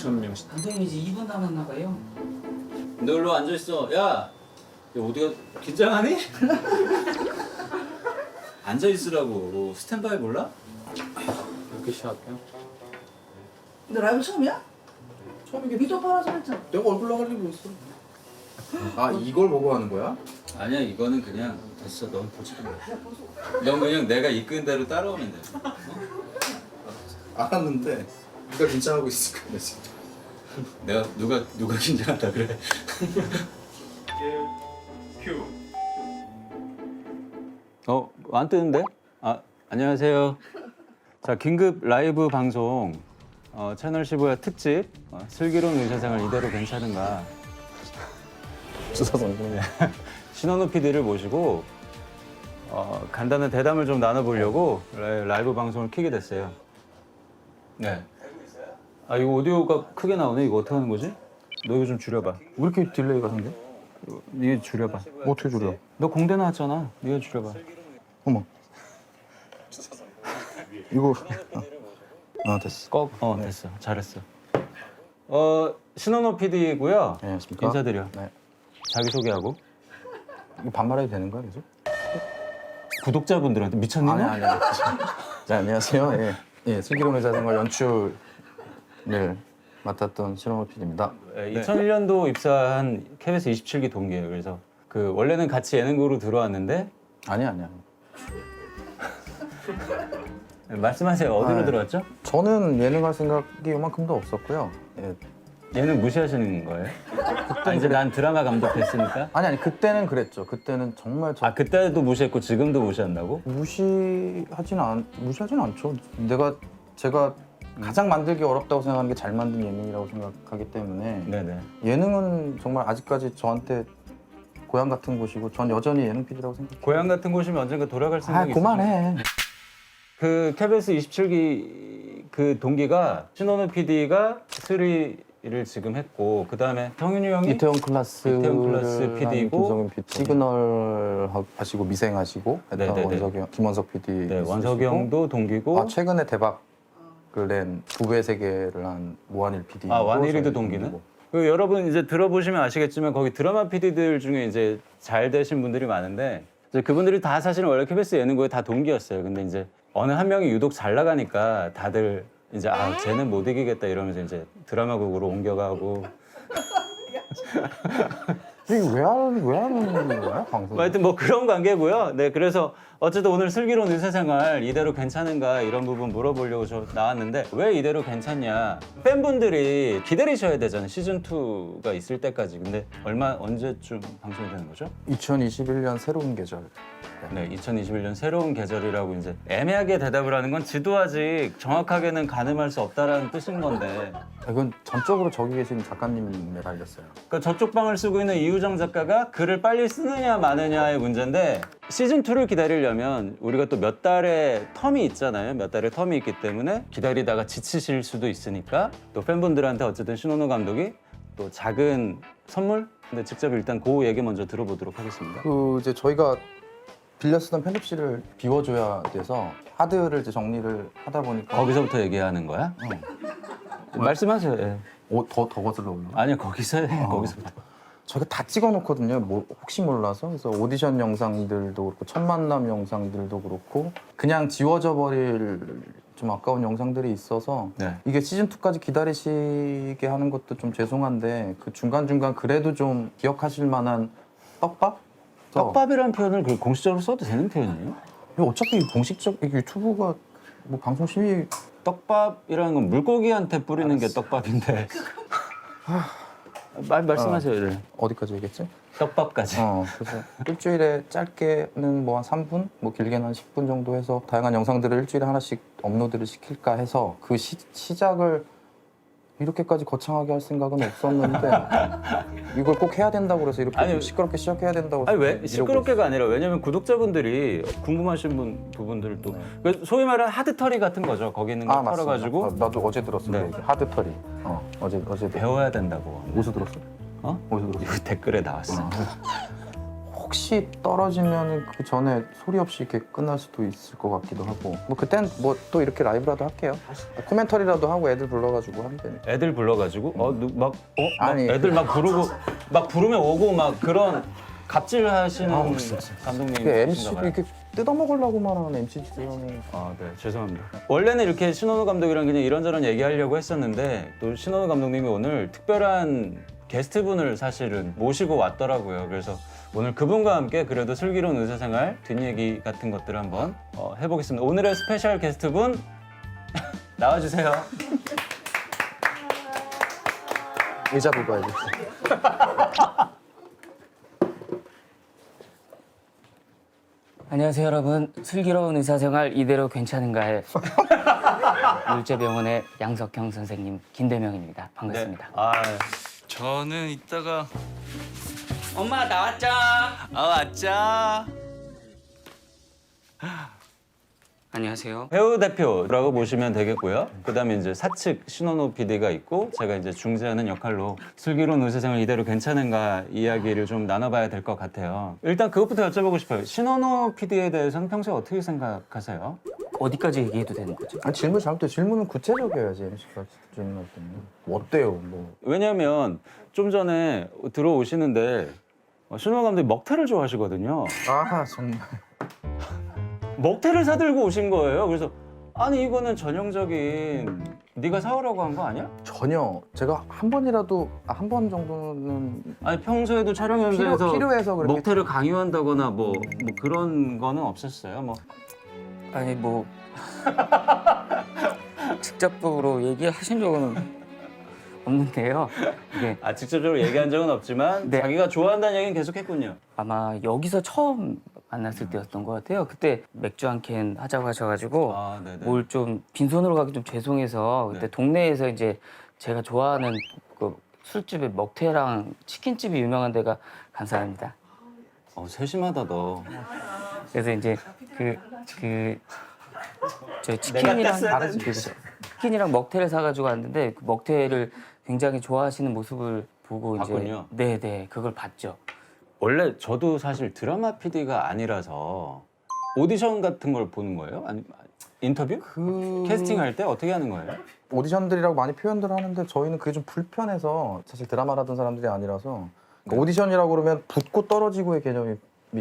2,000명씩. 감독님 이제 2분 남았나 봐요. 너 일로 앉아있어. 야! 어디가 긴장하니? 앉아있으라고. 스탠바이 몰라? 이렇게 시작할게요. 너 라이브 처음이야? 처음이겠지. 미도 팔아서 했잖아. 내가 얼굴 나갈 리고 있어. 아 이걸 보고 하는 거야? 아니야, 이거는 그냥 됐어. 넌 보지 마. 넌 그냥 내가 이끈 대로 따라오면 돼. 알았는데 네가 긴장하고 있을 거야 지금. 내가 누가 긴장한다 그래? 안 뜨는데? 아, 안녕하세요. 자, 긴급 라이브 방송 채널 15야 특집 슬기로운 의사생활 이대로 괜찮은가? 주사 선생님. 신원우 PD를 모시고 간단한 대담을 좀 나눠보려고 라이브 방송을 켜게 됐어요. 네. 아, 이거 오디오가 크게 나오네. 이거 어떻게 하는 거지? 너 이거 좀 줄여봐. 왜 이렇게 딜레이가 생겨? 이게 줄여봐. 어떻게 줄여? 너 공대 나왔잖아. 네가 줄여봐. 어머. 이거. 됐어. 됐어. 잘했어. 신원호 PD고요. 네, 안녕하십니까? 인사드려. 네. 자기소개하고. 이거 반말해도 되는 거야 계속? 구독자분들한테 미쳤니? 너? 아니. 자 안녕하세요. 예, 슬기로운 의사생활 연출을 맡았던 신원호 PD입니다. 2001년도 입사한 KBS 27기 동기예요. 그래서 원래는 같이 예능국으로 들어왔는데 아니야. 말씀하세요. 어디로 들어왔죠? 저는 예능할 생각이 요만큼도 없었고요. 예. 예능 무시하시는 거예요? 이제 난 드라마 감독 됐으니까. 아니 그때는 그랬죠. 그때는 정말 저 그때도 무시했고 지금도 무시한다고? 무시하진 않죠. 제가 가장 만들기 어렵다고 생각하는 게 잘 만든 예능이라고 생각하기 때문에 네네. 예능은 정말 아직까지 저한테 고향 같은 곳이고 전 여전히 예능 PD라고 생각해요. 고향 같은 곳이면 언젠가 돌아갈 생각이 있어요. 그만해. KBS 27기 그 동기가 신원우 PD가 스리를 지금 했고 그 다음에 성윤이 형이 이태원 클라스 PD이고 김성윤 PD 시그널 하시고 미생 하시고 네네네. 김원석 PD 네, 원석이 형도 동기고 최근에 대박을 낸 부부의 세계를 한 모한일 PD 완일이도 동기네. 여러분 이제 들어보시면 아시겠지만 거기 드라마 PD들 중에 이제 잘 되신 분들이 많은데 이제 그분들이 다 사실은 원래 KBS 예능국에 다 동기였어요. 근데 이제 어느 한 명이 유독 잘 나가니까 다들 이제 쟤는 못 이기겠다 이러면서 이제 드라마국으로 옮겨가고. 이게 왜 하는 거야 방송? 하여튼 뭐 그런 관계고요. 네, 그래서 어쨌든 오늘 슬기로운 의사생활 이대로 괜찮은가 이런 부분 물어보려고 저 나왔는데 왜 이대로 괜찮냐? 팬분들이 기다리셔야 되잖아요. 시즌 2가 있을 때까지. 근데 언제쯤 방송이 되는 거죠? 2021년 새로운 계절. 네, 2021년 새로운 계절이라고 이제 애매하게 대답을 하는 건 지도 아직 정확하게는 가늠할 수 없다라는 뜻인 건데. 이건 전적으로 저기 계신 작가님에 달렸어요. 그러니까 저쪽 방을 쓰고 있는 이우정 작가가 글을 빨리 쓰느냐 마느냐의 문제인데 시즌 2를 기다리려면 우리가 또 몇 달의 텀이 있잖아요. 몇 달의 텀이 있기 때문에 기다리다가 지치실 수도 있으니까 또 팬분들한테 어쨌든 신원호 감독이 또 작은 선물? 근데 직접 일단 그 얘기 먼저 들어보도록 하겠습니다. 이제 저희가 빌려 쓰던 편집실을 비워줘야 돼서 하드를 이제 정리를 하다 보니까 거기서부터 얘기하는 거야? 말씀하세요. 예. 더 거슬러 올라. 아니요, 거기서 해. 거기서부터. 저희가 다 찍어놓거든요. 혹시 몰라서. 그래서 오디션 영상들도 그렇고 첫 만남 영상들도 그렇고 그냥 지워져 버릴 좀 아까운 영상들이 있어서 네. 이게 시즌 2까지 기다리시게 하는 것도 좀 죄송한데 그 중간중간 그래도 좀 기억하실 만한 떡밥? 떡밥이라는 표현을 공식적으로 써도 되는 표현이에요? 어차피 공식적 유튜브가 뭐 방송 심의 떡밥이라는 건 물고기한테 뿌리는 게 떡밥인데. 말씀하세요. 네. 어디까지 얘기했지? 떡밥까지. 그래서 일주일에 짧게는 뭐 한 3분, 뭐 길게는 한 10분 정도 해서 다양한 영상들을 일주일에 하나씩 업로드를 시킬까 해서 그 시작을 이렇게까지 거창하게 할 생각은 없었는데 이걸 꼭 해야 된다고 그래서 이렇게 좀 시끄럽게 시작해야 된다고 아니 왜 시끄럽게가 아니라 왜냐면 구독자분들이 궁금하신 부분들도 소위 말하는 하드터리 같은 거죠. 거기 있는 거 털어가지고. 나도 어제 들었어. 네. 하드터리. 어제 배워야 된다고. 어디서 들었어? 어? 어디서 들었어? 댓글에 나왔어. 혹시 떨어지면 그 전에 소리 없이 이렇게 끝날 수도 있을 것 같기도 하고 뭐 그땐 뭐 또 이렇게 라이브라도 할게요. 코멘터리라도 하고 애들 불러가지고 하면 되니까. 애들 불러가지고 아니. 애들 막 부르고 막 부르면 오고 막 그런 갑질하시는 감독님. MC 이렇게 뜯어먹으려고만 하는 MC들 형이. 네, 죄송합니다. 원래는 이렇게 신원호 감독이랑 그냥 이런저런 얘기하려고 했었는데 또 신원호 감독님이 오늘 특별한 게스트분을 사실은 모시고 왔더라고요. 그래서 오늘 그분과 함께 그래도 슬기로운 의사생활 뒷얘기 같은 것들을 한번 해보겠습니다. 오늘의 스페셜 게스트분 나와주세요. 의자 뽑아야지. 안녕하세요 여러분. 슬기로운 의사생활 이대로 괜찮은가요? 율제병원의 양석형 선생님 김대명입니다. 반갑습니다. 저는 이따가 엄마 나왔죠? 왔자. 안녕하세요. 배우 대표라고 보시면 되겠고요. 그다음에 이제 사측 신원호 PD가 있고 제가 이제 중재하는 역할로 슬기로운 의사생활 이대로 괜찮은가 이야기를 좀 나눠봐야 될 것 같아요. 일단 그것부터 여쭤보고 싶어요. 신원호 PD에 대해서는 평소에 어떻게 생각하세요? 어디까지 얘기해도 되는 거죠? 아니, 질문 잘못돼. 질문은 구체적이어야지 MC가 질문할 때는. 뭐 어때요? 뭐. 왜냐하면 좀 전에 들어오시는데 신원호 감독이 먹태를 좋아하시거든요. 아 정말. 먹태를 사들고 오신 거예요. 그래서 아니 이거는 전형적인 네가 사오라고 한 거 아니야? 전혀. 제가 한 번이라도 한 번 정도는 아니 평소에도 촬영 현장에서 필요해서 그렇게. 먹태를 강요한다거나 뭐 그런 거는 없었어요? 뭐 아니 뭐 직접적으로 얘기하신 적은 없는데요. 이게 직접적으로 얘기한 적은 없지만 네. 자기가 좋아한다는 얘기는 계속했군요. 아마 여기서 처음 만났을 때였던 것 같아요. 그때 맥주 한 캔 하자고 하셔가지고 네네. 뭘 좀 빈손으로 가기 좀 죄송해서 그때 네. 동네에서 이제 제가 좋아하는 그 술집에 먹태랑 치킨집이 유명한 데가 감사합니다. 세심하다 너. 그래서 이제 저 내가 치킨이랑 뗐어야 다른 치킨이랑 먹태를 사가지고 왔는데 그 먹태를 굉장히 좋아하시는 모습을 보고 봤군요. 이제 네네 그걸 봤죠. 원래 저도 사실 드라마 PD가 아니라서 오디션 같은 걸 보는 거예요? 아니 인터뷰? 캐스팅할 때 어떻게 하는 거예요? 오디션들이라고 많이 표현들 하는데 저희는 그게 좀 불편해서 사실 드라마를 하던 사람들이 아니라서 네. 오디션이라고 그러면 붙고 떨어지고의 개념이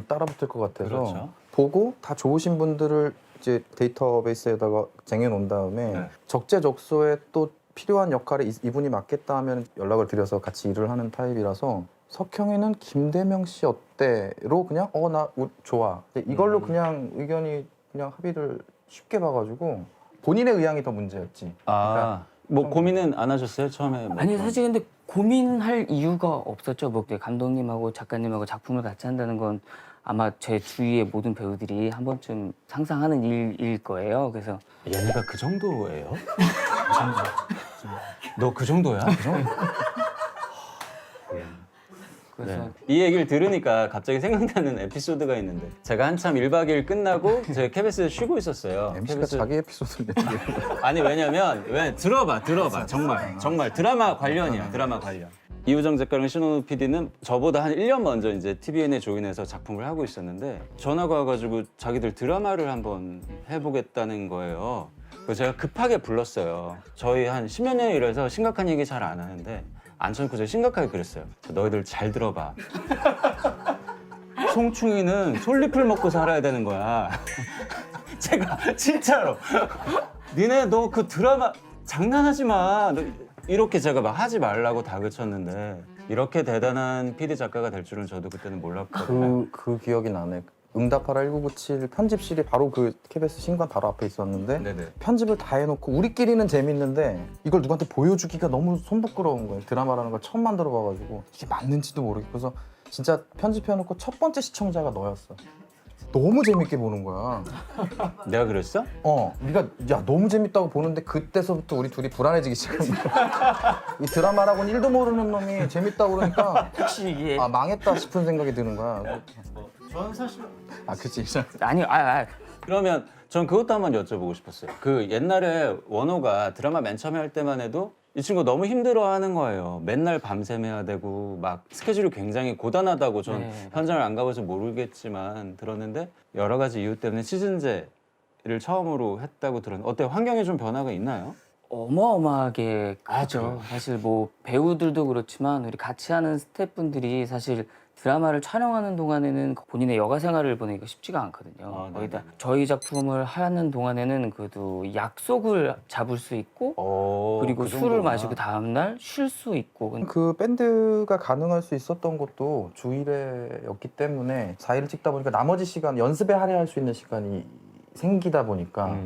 따라붙을 것 같아서 그렇죠. 보고 다 좋으신 분들을 이제 데이터베이스에다가 쟁여놓은 다음에 네. 적재적소에 또 필요한 역할에 이분이 맞겠다 하면 연락을 드려서 같이 일을 하는 타입이라서 석형이는 김대명 씨 어때로 그냥 나 좋아 이걸로 그냥 의견이 그냥 합의를 쉽게 봐가지고 본인의 의향이 더 문제였지. 뭐 고민은 안 하셨어요 처음에? 뭐 아니 사실 근데 고민할 이유가 없었죠. 뭐 감독님하고 작가님하고 작품을 같이 한다는 건 아마 제 주위의 모든 배우들이 한 번쯤 상상하는 일일 거예요. 그래서 얘네가 그 정도예요? 너 그 정도야? 그래서 이 얘기를 들으니까 갑자기 생각나는 에피소드가 있는데 제가 한참 1박 2일 끝나고 제가 KBS에 쉬고 있었어요. MC가 KBS 자기 에피소드를 내는 아니 왜냐면 들어봐 정말 드라마 관련이야. 드라마 관련. 이우정 작가랑 신원호 PD는 저보다 한 1년 먼저 이제 TVN에 조인해서 작품을 하고 있었는데 전화가 와가지고 자기들 드라마를 한번 해보겠다는 거예요. 그래서 제가 급하게 불렀어요. 저희 한 10여 년 일해서 심각한 얘기 잘 안 하는데 안 쳐놓고 제가 심각하게 그랬어요. 너희들 잘 들어봐. 송충이는 솔잎을 먹고 살아야 되는 거야. 제가 진짜로 니네 너 그 드라마 장난하지 마. 이렇게 제가 막 하지 말라고 다그쳤는데 이렇게 대단한 PD 작가가 될 줄은 저도 그때는 몰랐거든요. 그 기억이 나네. 응답하라 1997 편집실이 바로 그 KBS 신관 바로 앞에 있었는데 네네. 편집을 다 해놓고 우리끼리는 재밌는데 이걸 누구한테 보여주기가 너무 손부끄러운 거예요. 드라마라는 걸 처음 만들어 봐가지고 이게 맞는지도 모르겠고 그래서 진짜 편집해놓고 첫 번째 시청자가 너였어. 너무 재밌게 보는 거야. 내가 그랬어? 네가 야 너무 재밌다고 보는데 그때서부터 우리 둘이 불안해지기 시작한 거야. 이 드라마라고는 1도 모르는 놈이 재밌다고 그러니까 혹시 이게 망했다 싶은 생각이 드는 거야. 저는 사실 그치. 아니 그러면 전 그것도 한번 여쭤보고 싶었어요. 그 옛날에 원호가 드라마 맨 처음에 할 때만 해도 이 친구 너무 힘들어하는 거예요. 맨날 밤샘 해야 되고 막 스케줄이 굉장히 고단하다고 전 네. 현장을 안 가봐서 모르겠지만 들었는데 여러 가지 이유 때문에 시즌제를 처음으로 했다고 들었는데 어때요? 환경에 좀 변화가 있나요? 어마어마하게 아, 크죠. 그래요? 사실 뭐 배우들도 그렇지만 우리 같이 하는 스태프분들이 사실 드라마를 촬영하는 동안에는 본인의 여가 생활을 보내기가 쉽지가 않거든요. 아, 네네. 거기다 저희 작품을 하는 동안에는 그래도 약속을 잡을 수 있고 그리고 그 술을 정도구나. 마시고 다음날 쉴 수 있고 그 밴드가 가능할 수 있었던 것도 주일에였기 때문에 4일을 찍다 보니까 나머지 시간 연습에 할애할 수 있는 시간이 생기다 보니까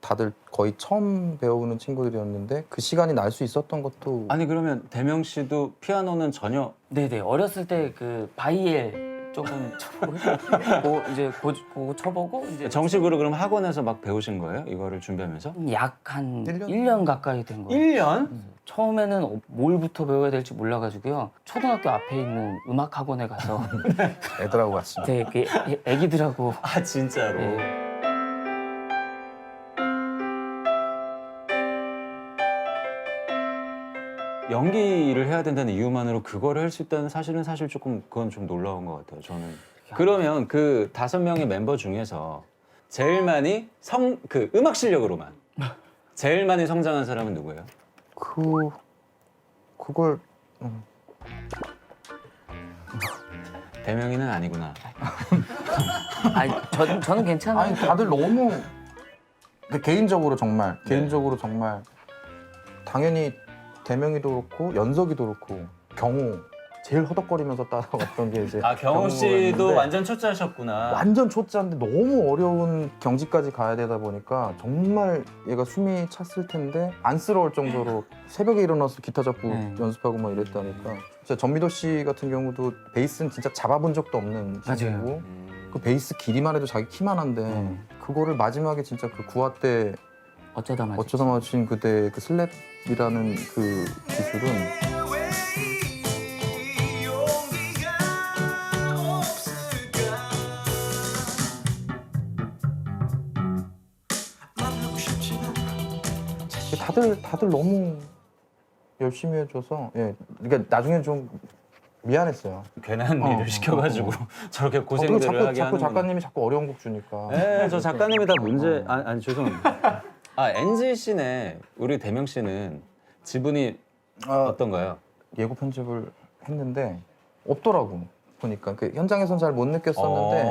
다들 거의 처음 배우는 친구들이었는데 그 시간이 날 수 있었던 것도 아니 그러면 대명 씨도 피아노는 전혀 네네 어렸을 때 그 바이엘 조금 쳐보고 이제 그거 쳐보고 이제 정식으로 그럼 학원에서 막 배우신 거예요? 이거를 준비하면서? 약 한 1년? 1년 가까이 된 거예요. 1년? 처음에는 뭘부터 배워야 될지 몰라가지고요. 초등학교 앞에 있는 음악 학원에 가서 애들하고 같이 네, 그 애기들하고 아 진짜로? 네. 연기를 해야 된다는 이유만으로 그거를 할 수 있다는 사실은 사실 조금 그건 좀 놀라운 것 같아요. 저는. 그러면 그 5명의 멤버 중에서 제일 많이 그 음악 실력으로만 제일 많이 성장한 사람은 누구예요? 그걸 대명이는 아니구나. 아니 저는 괜찮아요. 아니 다들 너무 개인적으로 정말 당연히 대명이도 그렇고 연석이도 그렇고 경호 제일 허덕거리면서 따라왔던 게 이제 아 경호 씨도 경호였는데 완전 초짜셨구나. 완전 초짜인데 너무 어려운 경지까지 가야 되다 보니까 정말 얘가 숨이 찼을 텐데 안쓰러울 정도로 새벽에 일어나서 기타 잡고 연습하고 막 이랬다니까 진짜 전미도 씨 같은 경우도 베이스는 진짜 잡아본 적도 없는 맞아요. 친구고 그 베이스 길이만 해도 자기 키만 한데 그거를 마지막에 진짜 그 구화 때 어쩌다 맞지. 어쩌다 마주친 그대 그 슬랩이라는 그 기술은 다들 너무 열심히 해줘서 그러니까 나중에 좀 미안했어요. 괜한 일을 시켜가지고 저렇게 고생들을 그리고 하게 자꾸 하는. 작가님이 자꾸 어려운 곡 주니까. 네, 저 작가님이 다 문제. 아니 죄송합니다. 아 NG 씨네 우리 대명 씨는 지분이 어떤가요? 예고 편집을 했는데 없더라고 보니까 그 현장에선 잘 못 느꼈었는데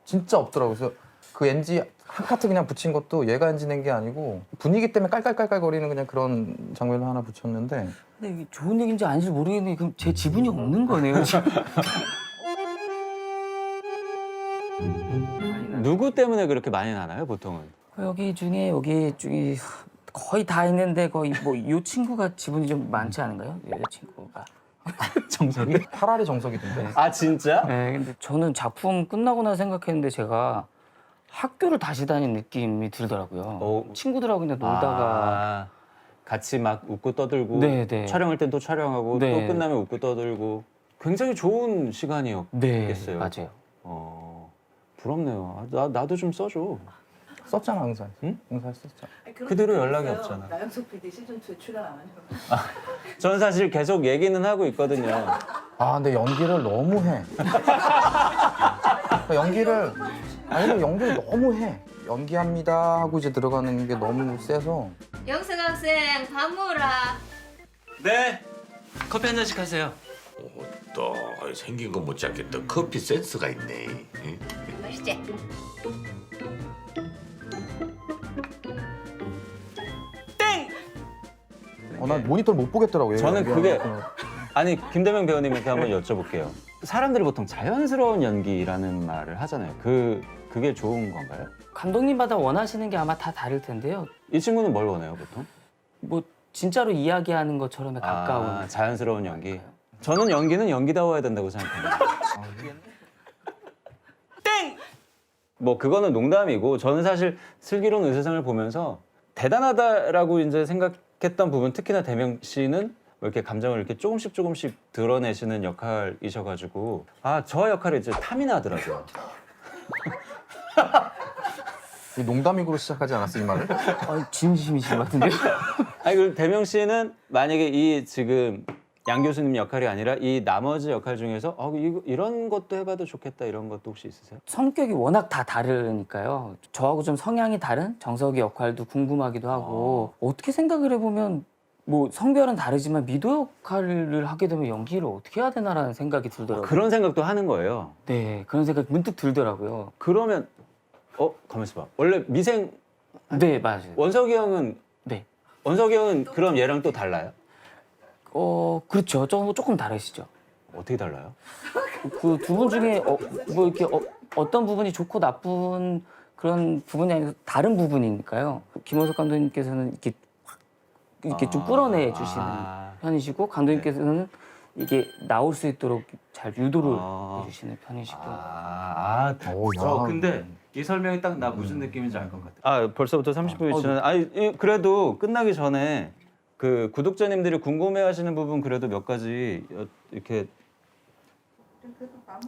진짜 없더라고. 그래서 그 NG 한 카트 그냥 붙인 것도 얘가 NG 낸 게 아니고 분위기 때문에 깔깔깔깔거리는 그냥 그런 장면을 하나 붙였는데 근데 이게 좋은 얘기인지 아닌지 모르겠는데 그럼 제 지분이 없는 거네요 지금. 누구 때문에 그렇게 많이 나나요 보통은? 여기 중에 거의 다 있는데 거의 뭐 이 친구가 지분이 좀 많지 않은가요? 여자친구가. 정석이? 파라리 정석이던데. 아 진짜? 네, 근데 저는 작품 끝나고 나 생각했는데 제가 학교를 다시 다닌 느낌이 들더라고요. 친구들하고 그냥 놀다가 같이 막 웃고 떠들고 네, 네. 촬영할 땐 또 촬영하고 네. 또 끝나면 웃고 떠들고 굉장히 좋은 시간이었겠어요. 맞아요. 부럽네요. 나도 좀 써줘. 썼잖아 항상. 응? 항상 썼잖아. 그대로 연락이 없잖아. 나영석 PD 시즌2에 출연 안 하냐고. 저는 사실 계속 얘기는 하고 있거든요. 아 근데 연기를 너무 해. 연기를 너무 해. 연기합니다 하고 이제 들어가는 게 너무 세서. 영석 학생 밥 먹으라. 네. 커피 한 잔씩 하세요. 또 생긴 거 못 잡겠다. 커피 센스가 있네. 응? 맛있지? 난 모니터를 못 보겠더라고요. 저는 그게 아니 김대명 배우님한테 한번 여쭤볼게요. 사람들이 보통 자연스러운 연기라는 말을 하잖아요. 그게 좋은 건가요? 감독님마다 원하시는 게 아마 다 다를 텐데요. 이 친구는 뭘 원해요 보통? 뭐 진짜로 이야기하는 것처럼에 가까운. 자연스러운 연기. 저는 연기는 연기다워야 된다고 생각합니다. 땡! 뭐 그거는 농담이고 저는 사실 슬기로운 의세상을 보면서 대단하다라고 이제 생각했던 부분 특히나 대명 씨는 뭐 이렇게 감정을 이렇게 조금씩 드러내시는 역할이셔가지고 저 역할에 이제 탐이 나더라고요. 농담이고 시작하지 않았어 이 말을? 진심이신 것 같은데요? 아니 그럼 대명 씨는 만약에 이 지금 양 교수님 역할이 아니라 이 나머지 역할 중에서 이런 것도 해봐도 좋겠다 이런 것도 혹시 있으세요? 성격이 워낙 다 다르니까요. 저하고 좀 성향이 다른 정석이 역할도 궁금하기도 하고 어떻게 생각을 해보면 뭐 성별은 다르지만 미도 역할을 하게 되면 연기를 어떻게 해야 되나라는 생각이 들더라고요. 그런 생각도 하는 거예요. 네, 그런 생각이 문득 들더라고요. 그러면 가만 있어봐. 원래 미생 네, 맞아요. 원석이 형은 네. 원석이 형은 그럼 얘랑 또 달라요? 그렇죠. 조금 다르시죠. 어떻게 달라요? 그 두 분 중에 뭐 이렇게 어떤 부분이 좋고 나쁜 그런 부분이 아니라 다른 부분이니까요. 김원석 감독님께서는 이렇게 좀 끌어내 주시는 편이시고 감독님께서는 이게 나올 수 있도록 잘 유도를 해주시는 편이시고. 근데 이 설명이 딱 나 무슨 느낌인지 알 것 같아. 벌써부터 30분 지난. 그래도 끝나기 전에 그 구독자님들이 궁금해하시는 부분 그래도 몇 가지 이렇게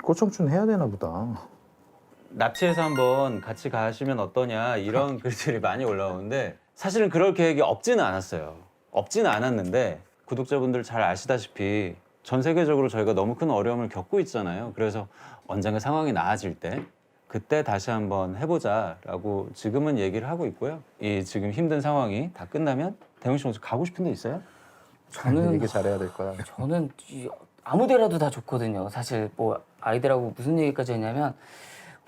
꽃청춘 해야 되나 보다. 납치해서 한번 같이 가시면 어떠냐 이런 글들이 많이 올라오는데 사실은 그럴 계획이 없지는 않았어요. 없지는 않았는데 구독자분들 잘 아시다시피 전 세계적으로 저희가 너무 큰 어려움을 겪고 있잖아요. 그래서 언젠가 상황이 나아질 때 그때 다시 한번 해보자라고 지금은 얘기를 하고 있고요. 이 지금 힘든 상황이 다 끝나면 대웅 씨 혹시 가고 싶은 데 있어요? 저는 얘기 잘해야 될 거야. 저는 아무 데라도 다 좋거든요. 사실 뭐 아이들하고 무슨 얘기까지 했냐면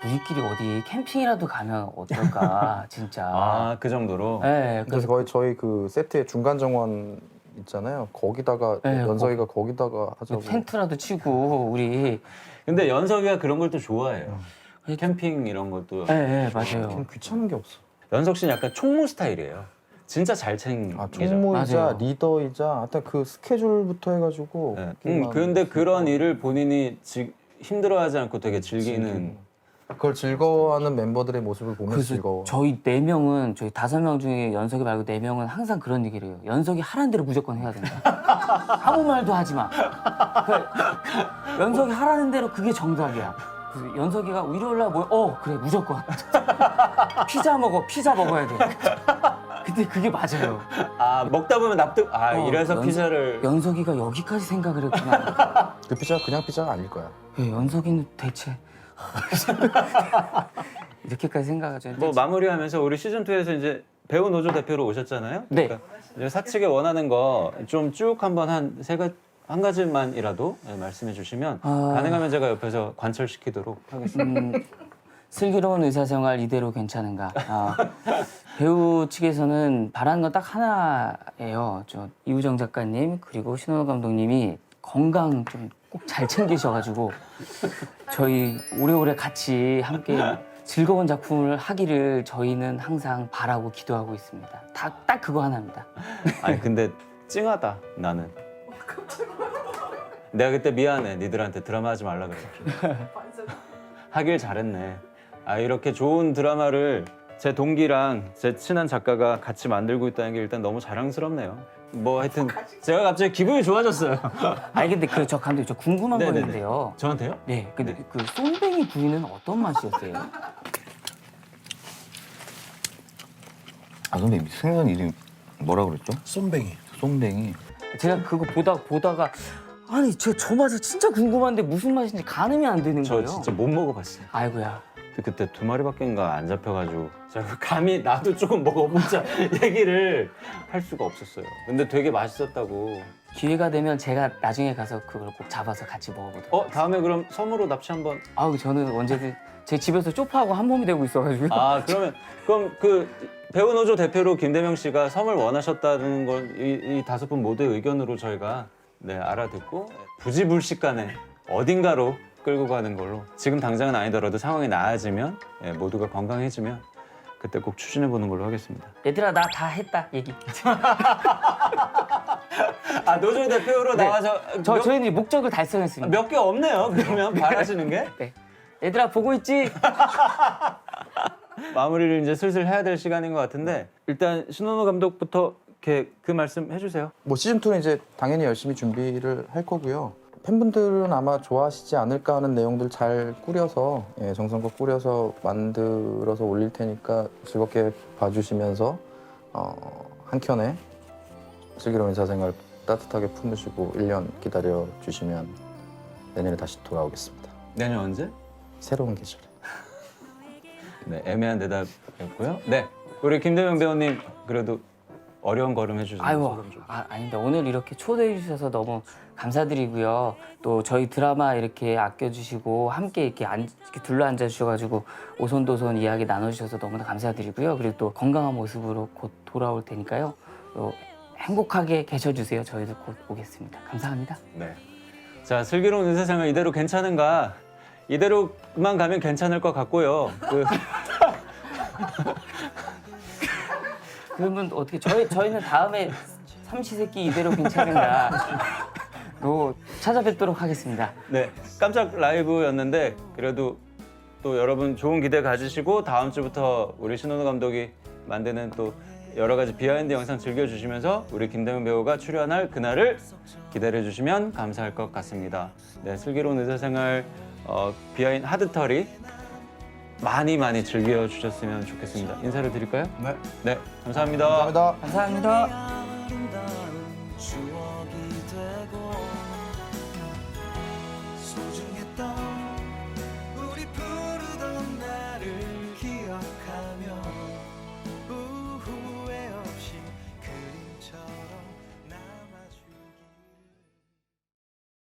우리끼리 어디 캠핑이라도 가면 어떨까 진짜. 그 정도로? 네, 그래서 거의 저희 그 세트의 중간 정원 있잖아요. 거기다가 네, 연석이가 거기다가 하자고. 텐트라도 치고 우리. 근데 연석이가 그런 걸 또 좋아해요. 캠핑 이런 것도. 네, 맞아요. 좀 귀찮은 게 없어. 연석 씨는 약간 총무 스타일이에요. 진짜 잘 챙기죠. 총무이자 맞아요. 리더이자 하여튼 그 스케줄부터 해가지고. 네. 근데 그런 일을 본인이 힘들어하지 않고 되게 즐기는. 그걸 즐거워하는 멤버들의 모습을 보면 그래서 즐거워. 저희 4명은 저희 5명 중에 연석이 말고 4명은 항상 그런 얘기를 해요. 연석이 하라는 대로 무조건 해야 된다. 아무 말도 하지 마. 연석이 하라는 대로 그게 정답이야. 그래서 연석이가 일요일 날 그래 무조건 피자 먹어야 돼. 근데 그게 맞아요. 먹다 보면 납득. 이래서 피자를. 연석이가 여기까지 생각을 했구나. 그 피자가 그냥 피자가 아닐 거야. 연석이는 대체 이렇게까지 생각하죠. 뭐 마무리하면서 우리 시즌 2에서 이제 배우 노조 대표로 오셨잖아요. 네. 그러니까 이제 사측에 원하는 거 좀 쭉 한번 한 가지만이라도 말씀해 주시면 가능하면 제가 옆에서 관철시키도록 하겠습니다. 슬기로운 의사생활 이대로 괜찮은가? 배우 측에서는 바라는 건 딱 하나예요. 저 이우정 작가님 그리고 신원호 감독님이 건강 좀 꼭 잘 챙기셔가지고 저희 오래오래 같이 함께 즐거운 작품을 하기를 저희는 항상 바라고 기도하고 있습니다. 딱 그거 하나입니다. 아니 근데 찡하다 나는. 내가 그때 미안해. 니들한테 드라마 하지 말라 그랬지. 하길 잘했네. 이렇게 좋은 드라마를 제 동기랑 제 친한 작가가 같이 만들고 있다는 게 일단 너무 자랑스럽네요. 뭐 하여튼 제가 갑자기 기분이 좋아졌어요. 근데 저 감독님 저 궁금한 거 네네네. 있는데요. 저한테요? 네, 근데 그 쏨뱅이 부위는 어떤 맛이었어요? 근데 생선 이름 뭐라 그랬죠? 쏨뱅이. 쏨뱅이. 제가 그거 보다가 아니 저 맛이 진짜 궁금한데 무슨 맛인지 가늠이 안 되는 저 거예요. 진짜 못 먹어봤어요. 아이고야. 그때 2마리밖에 안 잡혀가지고 제가 감히 나도 조금 먹어보자 얘기를 할 수가 없었어요. 근데 되게 맛있었다고. 기회가 되면 제가 나중에 가서 그걸 꼭 잡아서 같이 먹어보도록. 다음에 그럼 섬으로 납치 한번. 저는 언제든 제 집에서 쪽파하고 한 몸이 되고 있어가지고요. 그럼 그 배우 노조 대표로 김대명 씨가 섬을 원하셨다는 걸 이 5분 모두의 의견으로 저희가 알아듣고 부지불식간에 어딘가로 끌고 가는 걸로. 지금 당장은 아니더라도 상황이 나아지면 모두가 건강해지면 그때 꼭 추진해 보는 걸로 하겠습니다. 얘들아 나 다 했다 얘기. 노조 대표로 네. 나와서 저희는 목적을 달성했습니다. 몇 개 없네요. 그러면 바라시는 게. 네. 얘들아 보고 있지? 마무리를 이제 슬슬 해야 될 시간인 것 같은데 일단 신원호 감독부터 이렇게 그 말씀 해주세요. 뭐 시즌 2는 이제 당연히 열심히 준비를 할 거고요. 팬분들은 아마 좋아하시지 않을까 하는 내용들 잘 꾸려서 정성껏 꾸려서 만들어서 올릴 테니까 즐겁게 봐주시면서 한 켠에 슬기로운 의사생활 따뜻하게 품으시고 1년 기다려 주시면 내년에 다시 돌아오겠습니다. 내년 언제? 새로운 계절에. 네, 애매한 대답이었고요. 네, 우리 김대명 배우님 그래도 어려운 걸음 해주셔서 아이고, 소감 좀. 아닙니다. 오늘 이렇게 초대해 주셔서 너무 감사드리고요. 또 저희 드라마 이렇게 아껴주시고 함께 이렇게 둘러앉아 주셔가지고 오손도손 이야기 나눠주셔서 너무나 감사드리고요. 그리고 또 건강한 모습으로 곧 돌아올 테니까요. 또 행복하게 계셔주세요. 저희도 곧 오겠습니다. 감사합니다. 네. 자, 슬기로운 의사생활 이대로 괜찮은가? 이대로만 가면 괜찮을 것 같고요. 그러면 어떻게 저희는 다음에 삼시세끼 이대로 괜찮은가? 또 찾아뵙도록 하겠습니다. 네, 깜짝 라이브였는데 그래도 또 여러분 좋은 기대 가지시고 다음 주부터 우리 신원호 감독이 만드는 또 여러 가지 비하인드 영상 즐겨주시면서 우리 김대명 배우가 출연할 그날을 기다려주시면 감사할 것 같습니다. 네, 슬기로운 의사생활 비하인드 하드터리 많이 즐겨주셨으면 좋겠습니다. 인사를 드릴까요? 네. 네, 감사합니다. 감사합니다. 감사합니다. 아름다운